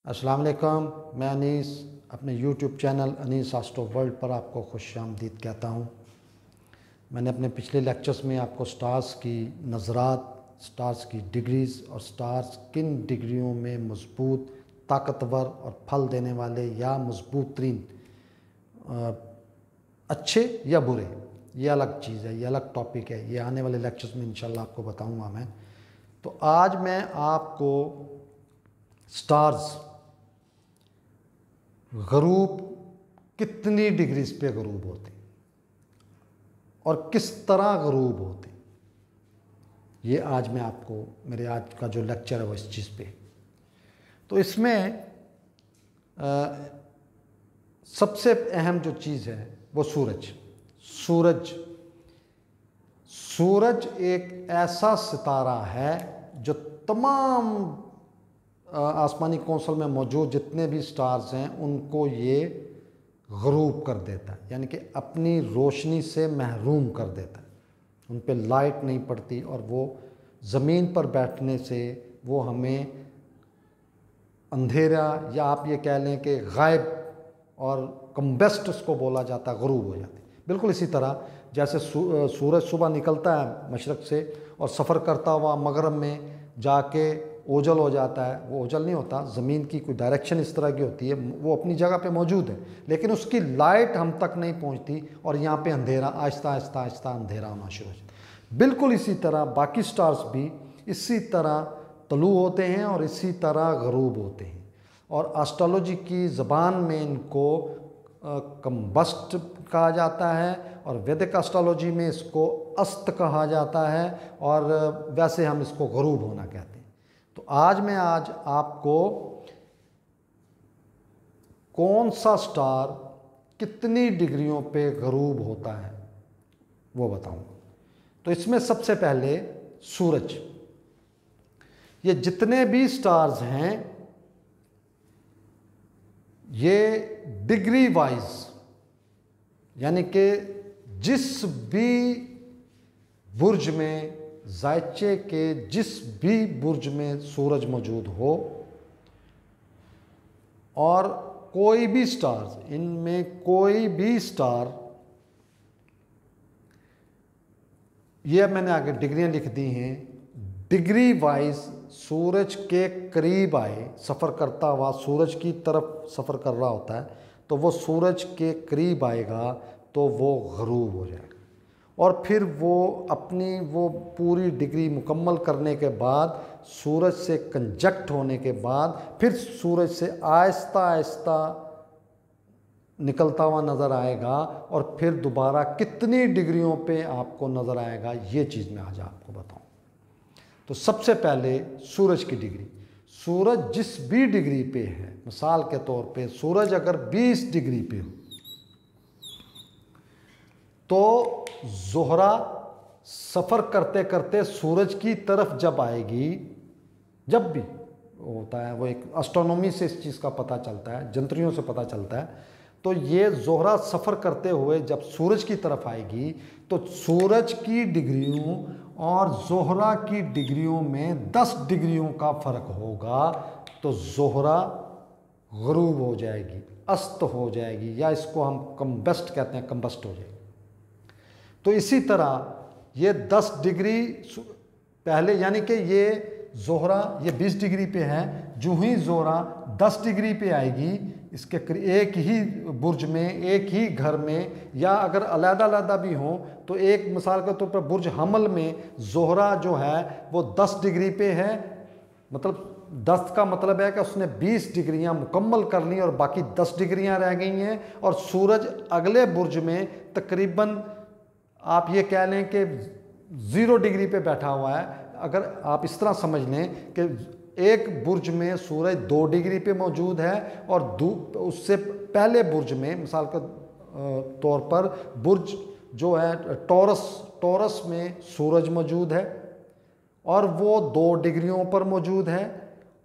अस्सलाम वालेकुम। मैं अनीस अपने YouTube channel Anees astro world पर आपको खुशामदीद कहता हूँ। मैंने अपने पिछले लेक्चर्स में आपको स्टार्स की नज़रात, स्टार्स की डिग्रीज़ और स्टार्स किन डिग्रियों में मजबूत, ताकतवर और फल देने वाले या मजबूत तरीन अच्छे या बुरे, ये अलग चीज़ है, ये अलग टॉपिक है, ये आने वाले लेक्चर्स में इंशाल्लाह आपको बताऊँगा मैं। तो आज मैं आपको स्टार्स गरूब कितनी डिग्रीज पे गरूब होते और किस तरह गरूब होते, ये आज मैं आपको, मेरे आज का जो लेक्चर है वो इस चीज़ पे। तो इसमें सबसे अहम जो चीज़ है वो सूरज एक ऐसा सितारा है जो तमाम आसमानी कौंसल में मौजूद जितने भी स्टार्स हैं उनको ये गरूब कर देता है, यानी कि अपनी रोशनी से महरूम कर देता है। उन पे लाइट नहीं पड़ती और वो ज़मीन पर बैठने से वो हमें अंधेरा, या आप ये कह लें कि गायब और कम्बेस्ट उसको बोला जाता है, गरूब हो जाती है। बिल्कुल इसी तरह जैसे सूरज सुबह निकलता है मशरक़ से और सफ़र करता हुआ मगरब में जाके ओझल हो जाता है, वो ओझल नहीं होता, ज़मीन की कोई डायरेक्शन इस तरह की होती है, वो अपनी जगह पे मौजूद है लेकिन उसकी लाइट हम तक नहीं पहुंचती और यहाँ पे अंधेरा आहिस्ता आहिस्ता आहिस्ता अंधेरा होना शुरू हो जाता है। बिल्कुल इसी तरह बाकी स्टार्स भी इसी तरह तलू होते हैं और इसी तरह गरूब होते हैं। और एस्ट्रोलॉजी की ज़बान में इनको कम्बस्ट कहा जाता है और वैदिक एस्ट्रोलॉजी में इसको अस्त कहा जाता है और वैसे हम इसको गरूब होना कहते हैं। तो आज आपको कौन सा स्टार कितनी डिग्रियों पे गरूब होता है वो बताऊंगा। तो इसमें सबसे पहले सूरज, ये जितने भी स्टार्स हैं ये डिग्री वाइज, यानी कि जिस भी बुर्ज में, ज़ायचे के जिस भी बुर्ज में सूरज मौजूद हो और कोई भी स्टार्स, इनमें कोई भी स्टार, ये मैंने आगे डिग्रियां लिख दी हैं, डिग्री वाइज सूरज के करीब आए, सफ़र करता हुआ सूरज की तरफ सफ़र कर रहा होता है तो वो सूरज के करीब आएगा तो वो गरूब हो जाएगा। और फिर वो अपनी वो पूरी डिग्री मुकम्मल करने के बाद, सूरज से कंजक्ट होने के बाद, फिर सूरज से आहिस्ता आहिस्ता निकलता हुआ नज़र आएगा और फिर दोबारा कितनी डिग्रियों पे आपको नज़र आएगा, ये चीज़ मैं आज आपको बताऊं। तो सबसे पहले सूरज की डिग्री, सूरज जिस भी डिग्री पे है, मिसाल के तौर पे सूरज अगर 20 डिग्री पे हो तो ज़ोहरा सफ़र करते करते सूरज की तरफ जब आएगी, जब भी होता है वो एक एस्ट्रोनॉमी से इस चीज़ का पता चलता है, जंत्रियों से पता चलता है, तो ये ज़ोहरा सफ़र करते हुए जब सूरज की तरफ आएगी तो सूरज की डिग्रियों और ज़ोहरा की डिग्रियों में 10 डिग्रियों का फ़र्क होगा तो ज़ोहरा गरूब हो जाएगी, अस्त हो जाएगी, या इसको हम कम्बस्ट कहते हैं, कम्बस्ट हो जाएगी। तो इसी तरह ये 10 डिग्री पहले, यानी कि ये ज़ोहरा ये 20 डिग्री पे है, जो ही ज़ोहरा 10 डिग्री पे आएगी, इसके एक ही बुर्ज में, एक ही घर में, या अगर अलग-अलग भी हों तो एक मिसाल के तौर पर बुर्ज हमल में ज़ोहरा जो है वो 10 डिग्री पे है, मतलब 10 का मतलब है कि उसने 20 डिग्रियां मुकम्मल कर ली और बाकी 10 डिग्रियां रह गई हैं, और सूरज अगले बुर्ज में तकरीबन आप ये कह लें कि 0 डिग्री पे बैठा हुआ है। अगर आप इस तरह समझ लें कि एक बुर्ज में सूरज 2 डिग्री पे मौजूद है और उससे पहले बुर्ज में, मिसाल के तौर पर बुर्ज जो है टॉरस में सूरज मौजूद है और वो 2 डिग्रियों पर मौजूद है,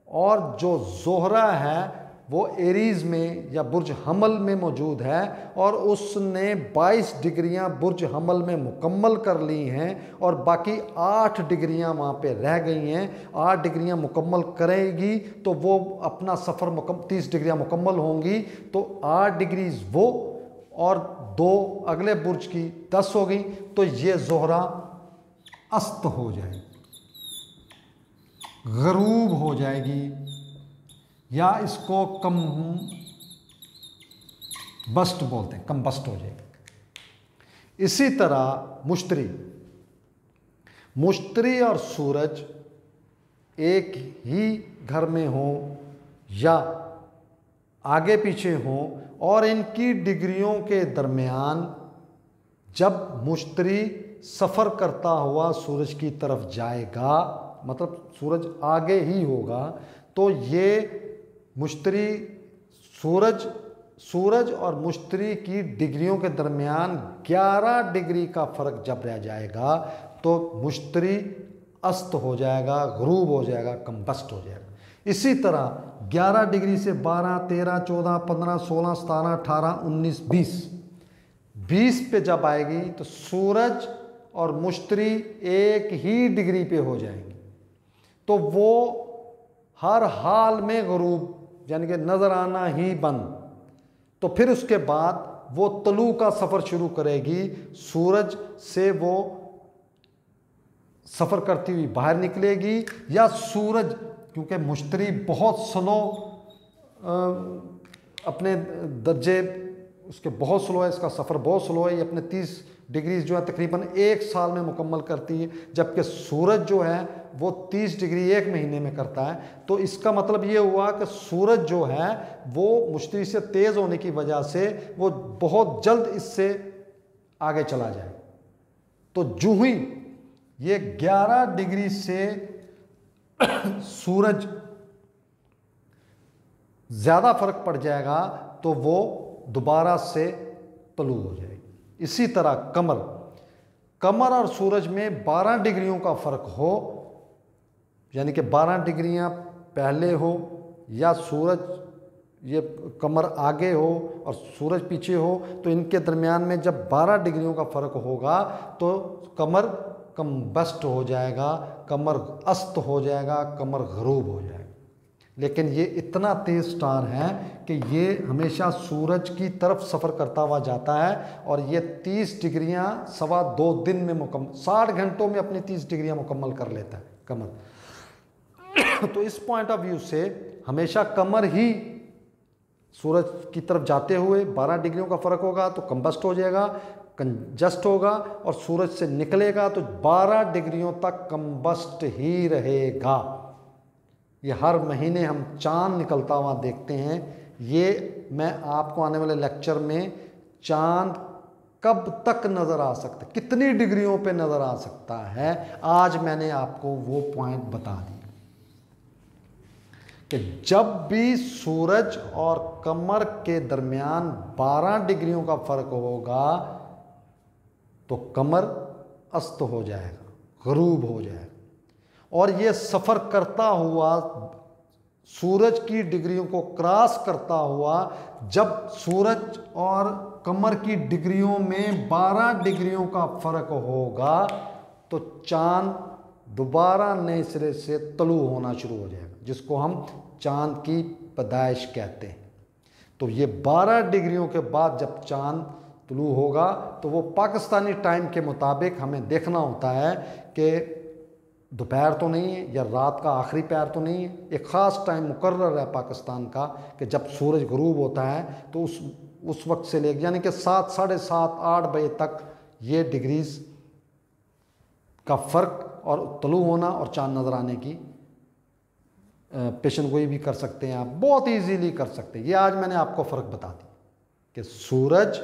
और जो ज़ोहरा है वो एरीज में या बुर्ज हमल में मौजूद है और उसने 22 डिग्रियां बुर्ज हमल में मुकम्मल कर ली हैं और बाकी 8 डिग्रियां वहाँ पे रह गई हैं। 8 डिग्रियां मुकम्मल करेगी तो वो अपना सफ़र 30 डिग्रियां मुकम्मल होंगी, तो 8 डिग्रीज वो और 2 अगले बुर्ज की 10 हो गई, तो ये ज़ोहरा अस्त हो जाएगी, गरूब हो जाएगी, या इसको कम्बस्ट बोलते हैं, कम्बस्ट हो जाएगी। इसी तरह मुश्तरी और सूरज एक ही घर में हो या आगे पीछे हो और इनकी डिग्रियों के दरमियान जब मुश्तरी सफ़र करता हुआ सूरज की तरफ जाएगा, मतलब सूरज आगे ही होगा, तो ये मुश्तरी सूरज और मुश्तरी की डिग्रियों के दरमियान 11 डिग्री का फ़र्क जब रह जाएगा तो मुश्तरी अस्त हो जाएगा, गरूब हो जाएगा, कम्बस्ट हो जाएगा। इसी तरह 11 डिग्री से 12, 13, 14, 15, 16, 17, 18, 19, 20 पे जब आएगी तो सूरज और मुश्तरी एक ही डिग्री पे हो जाएंगे, तो वो हर हाल में गरूब यानी कि नज़र आना ही बंद। तो फिर उसके बाद वो तलू का सफ़र शुरू करेगी, सूरज से वो सफ़र करती हुई बाहर निकलेगी, या सूरज, क्योंकि मुश्तरी बहुत स्लो अपने दर्जे उसके बहुत स्लो है, इसका सफ़र बहुत स्लो है, ये अपने 30 डिग्री जो है तकरीबन 1 साल में मुकम्मल करती है, जबकि सूरज जो है वो 30 डिग्री 1 महीने में करता है। तो इसका मतलब ये हुआ कि सूरज जो है वो मुश्तरी से तेज़ होने की वजह से वो बहुत जल्द इससे आगे चला जाए। तो जो ही ये 11 डिग्री से सूरज ज़्यादा फर्क पड़ जाएगा तो वो दोबारा से तलू हो जाएगी। इसी तरह कमर और सूरज में 12 डिग्रियों का फ़र्क हो, यानी कि 12 डिग्रियां पहले हो या सूरज ये कमर आगे हो और सूरज पीछे हो, तो इनके दरमियान में जब 12 डिग्रियों का फ़र्क होगा तो कमर कम्बस्ट हो जाएगा, कमर अस्त हो जाएगा, कमर गरूब हो जाएगा। लेकिन ये इतना तेज़ स्टार है कि ये हमेशा सूरज की तरफ सफ़र करता हुआ जाता है और ये 30 डिग्रियां 2.25 दिन में मुकम्मल, 60 घंटों में अपनी 30 डिग्रियां मुकम्मल कर लेता है कमर। तो इस पॉइंट ऑफ व्यू से हमेशा कमर ही सूरज की तरफ जाते हुए 12 डिग्रियों का फ़र्क होगा तो कम्बस्ट हो जाएगा, कंजस्ट होगा, और सूरज से निकलेगा तो 12 डिग्रियों तक कम्बस्ट ही रहेगा। ये हर महीने हम चांद निकलता हुआ देखते हैं। ये मैं आपको आने वाले लेक्चर में चांद कब तक नज़र आ सकता है, कितनी डिग्रियों पे नज़र आ सकता है, आज मैंने आपको वो पॉइंट बता दिया कि जब भी सूरज और कमर के दरमियान 12 डिग्रियों का फ़र्क होगा तो कमर अस्त हो जाएगा, गरूब हो जाएगा, और ये सफ़र करता हुआ सूरज की डिग्रियों को क्रॉस करता हुआ जब सूरज और कमर की डिग्रियों में 12 डिग्रियों का फ़र्क होगा तो चांद दोबारा नए सिरे से तलू होना शुरू हो जाएगा, जिसको हम चांद की पैदाइश कहते हैं। तो ये 12 डिग्रियों के बाद जब चांद तलू होगा तो वो पाकिस्तानी टाइम के मुताबिक हमें देखना होता है कि दोपहर तो नहीं है या रात का आखिरी पहर तो नहीं है, एक ख़ास टाइम मुकर्रर है पाकिस्तान का कि जब सूरज गरूब होता है तो उस वक्त से लेकर यानी कि 7, साढ़े 7, 8 बजे तक ये डिग्रीज़ का फ़र्क और तलू होना और चांद नज़र आने की पेशन गोई भी कर सकते हैं, आप बहुत इजीली कर सकते हैं। ये आज मैंने आपको फ़र्क बता दिया कि सूरज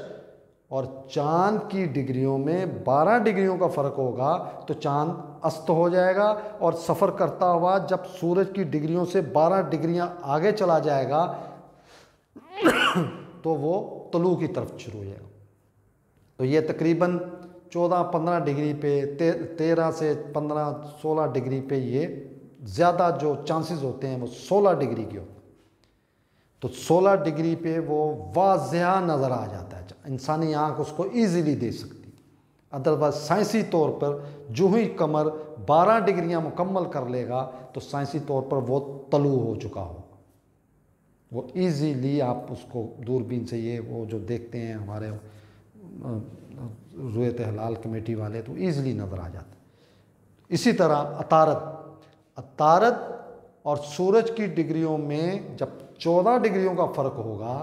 और चांद की डिग्रियों में 12 डिग्रियों का फ़र्क होगा तो चांद अस्त हो जाएगा, और सफ़र करता हुआ जब सूरज की डिग्रियों से 12 डिग्रियां आगे चला जाएगा तो वो तलू की तरफ शुरू हो जाएगा। तो ये तकरीबन 14-15 डिग्री पे 13 से 15-16 डिग्री पे ये ज़्यादा जो चांसेस होते हैं वो 16 डिग्री के होते हैं। तो 16 डिग्री पे वो वाज़िया नज़र आ जाता है, इंसानी आँख उसको ईज़िली दे सकती है। अदरवाइज साइंसी तौर पर जो ही कमर 12 डिग्रियाँ मुकम्मल कर लेगा तो साइंसी तौर पर वो तलू हो चुका होगा। वो ईज़िली आप उसको दूरबीन से ये वो जो देखते हैं हमारे रुयत हलाल कमेटी वाले, तो ईज़िली नज़र आ जाता है। इसी तरह अतारत और सूरज की डिग्रियों में जब 14 डिग्रियों का फ़र्क होगा,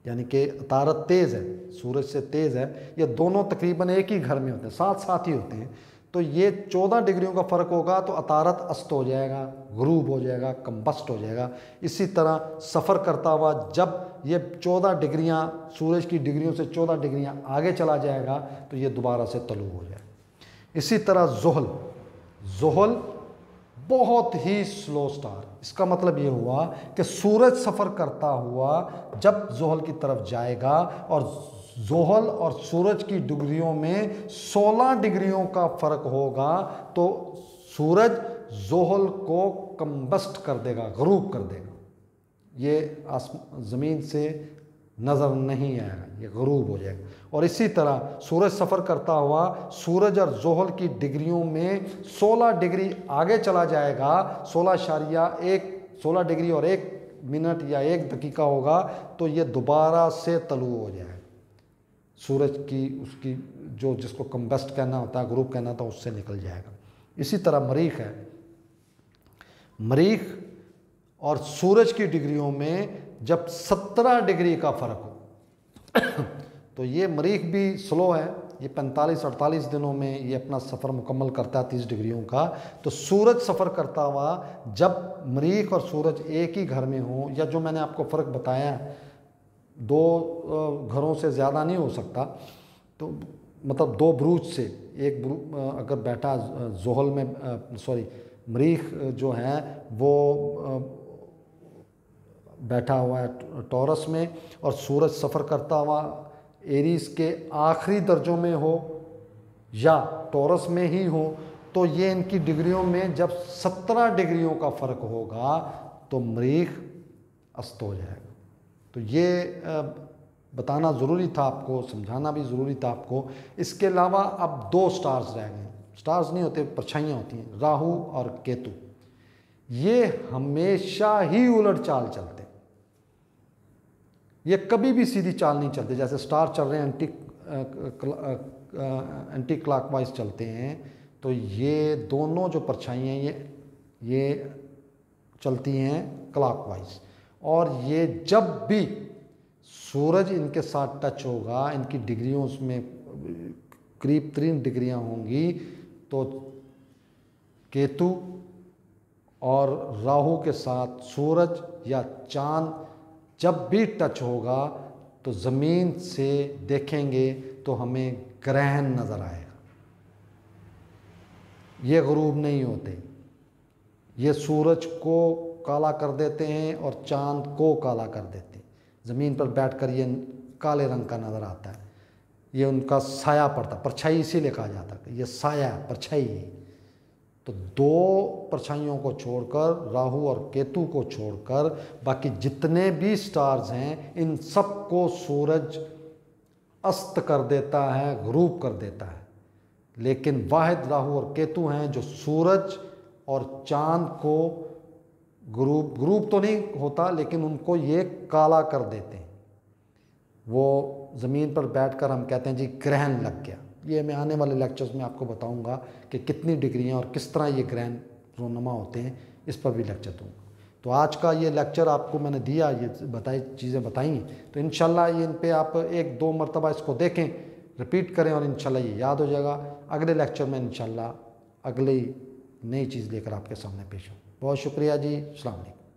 यानी कि अतारत तेज़ है, सूरज से तेज़ है, ये दोनों तकरीबन एक ही घर में होते हैं, साथ साथ ही होते हैं, तो ये 14 डिग्रियों का फ़र्क होगा तो अतारत अस्त हो जाएगा, गुरूब हो जाएगा, कम्बस्ट हो जाएगा। इसी तरह सफ़र करता हुआ जब ये 14 डिग्रियाँ सूरज की डिग्रियों से 14 डिग्रियाँ आगे चला जाएगा तो ये दोबारा से तलू हो जाएगा। इसी तरह ज़ुहल बहुत ही स्लो स्टार, इसका मतलब ये हुआ कि सूरज सफ़र करता हुआ जब ज़ुहल की तरफ जाएगा और ज़ुहल और सूरज की डिग्रियों में 16 डिग्रियों का फ़र्क होगा तो सूरज ज़ुहल को कम्बस्ट कर देगा, ग़रूब कर देगा। ये ज़मीन से नज़र नहीं आएगा, ये ग़रूब हो जाएगा। और इसी तरह सूरज सफ़र करता हुआ सूरज और ज़ुहल की डिग्रियों में 16 डिग्री आगे चला जाएगा, 16 डिग्री और 1 मिनट या 1 दकीका होगा तो ये दोबारा से तलू हो जाएगा। सूरज की उसकी जो जिसको कम्बस्ट कहना होता है, ग़रूब कहना होता है, उससे निकल जाएगा। इसी तरह मरीख़ है, मरीख़ और सूरज की डिग्रियों में जब 17 डिग्री का फ़र्क हो तो ये मरीख़ भी स्लो है, ये 45-48 दिनों में ये अपना सफ़र मुकम्मल करता है 30 डिग्रियों का। तो सूरज सफ़र करता हुआ जब मरीख़ और सूरज एक ही घर में हो, या जो मैंने आपको फ़र्क बताया 2 घरों से ज़्यादा नहीं हो सकता, तो मतलब 2 बुरूज से एक अगर बैठा ज़ुहल में मरीख़ जो है वो बैठा हुआ है टॉरस में और सूरज सफ़र करता हुआ एरीज़ के आखिरी दर्जों में हो या टॉरस में ही हो, तो ये इनकी डिग्रियों में जब 17 डिग्रियों का फ़र्क होगा तो मरीख़ अस्त हो जाएगा। तो ये बताना ज़रूरी था आपको, समझाना भी ज़रूरी था आपको। इसके अलावा अब 2 स्टार्स रह गए, स्टार्स नहीं होते, परछाइयाँ होती हैं, राहु और केतु। ये हमेशा ही उलट चाल चलते, ये कभी भी सीधी चाल नहीं चलते। जैसे स्टार चल रहे हैं एंटी क्लॉकवाइज चलते हैं, तो ये दोनों जो परछाइयाँ ये चलती हैं क्लॉकवाइज। और ये जब भी सूरज इनके साथ टच होगा, इनकी डिग्रियों में करीब 3 डिग्रियाँ होंगी, तो केतु और राहु के साथ सूरज या चाँद जब भी टच होगा तो ज़मीन से देखेंगे तो हमें ग्रहण नज़र आएगा। ये ग़रूब नहीं होते, ये सूरज को काला कर देते हैं और चाँद को काला कर देते हैं। ज़मीन पर बैठकर ये काले रंग का नज़र आता है, ये उनका साया पड़ता, परछाई इसीलिए कहा जाता है, ये साया परछाई है। तो 2 परछाइयों को छोड़कर, राहु और केतु को छोड़कर, बाकी जितने भी स्टार्स हैं इन सब को सूरज अस्त कर देता है, ग़रूब कर देता है। लेकिन वाहिद राहु और केतु हैं जो सूरज और चाँद को ग़रूब तो नहीं होता, लेकिन उनको ये काला कर देते हैं। वो ज़मीन पर बैठकर हम कहते हैं जी ग्रहण लग गया। ये मैं आने वाले लेक्चर्स में आपको बताऊंगा कि कितनी डिग्रियां और किस तरह ये ग्रहण रोनुमा होते हैं, इस पर भी लेक्चर दूंगा। तो आज का ये लेक्चर आपको मैंने दिया, ये चीज़ें बताई, तो इंशाल्लाह ये इन पे आप 1-2 मरतबा इसको देखें, रिपीट करें और इंशाल्लाह ये याद हो जाएगा। अगले लेक्चर में इंशाल्लाह अगली नई चीज़ लेकर आपके सामने पेश हूँ। बहुत शुक्रिया जी, अस्सलाम वालेकुम।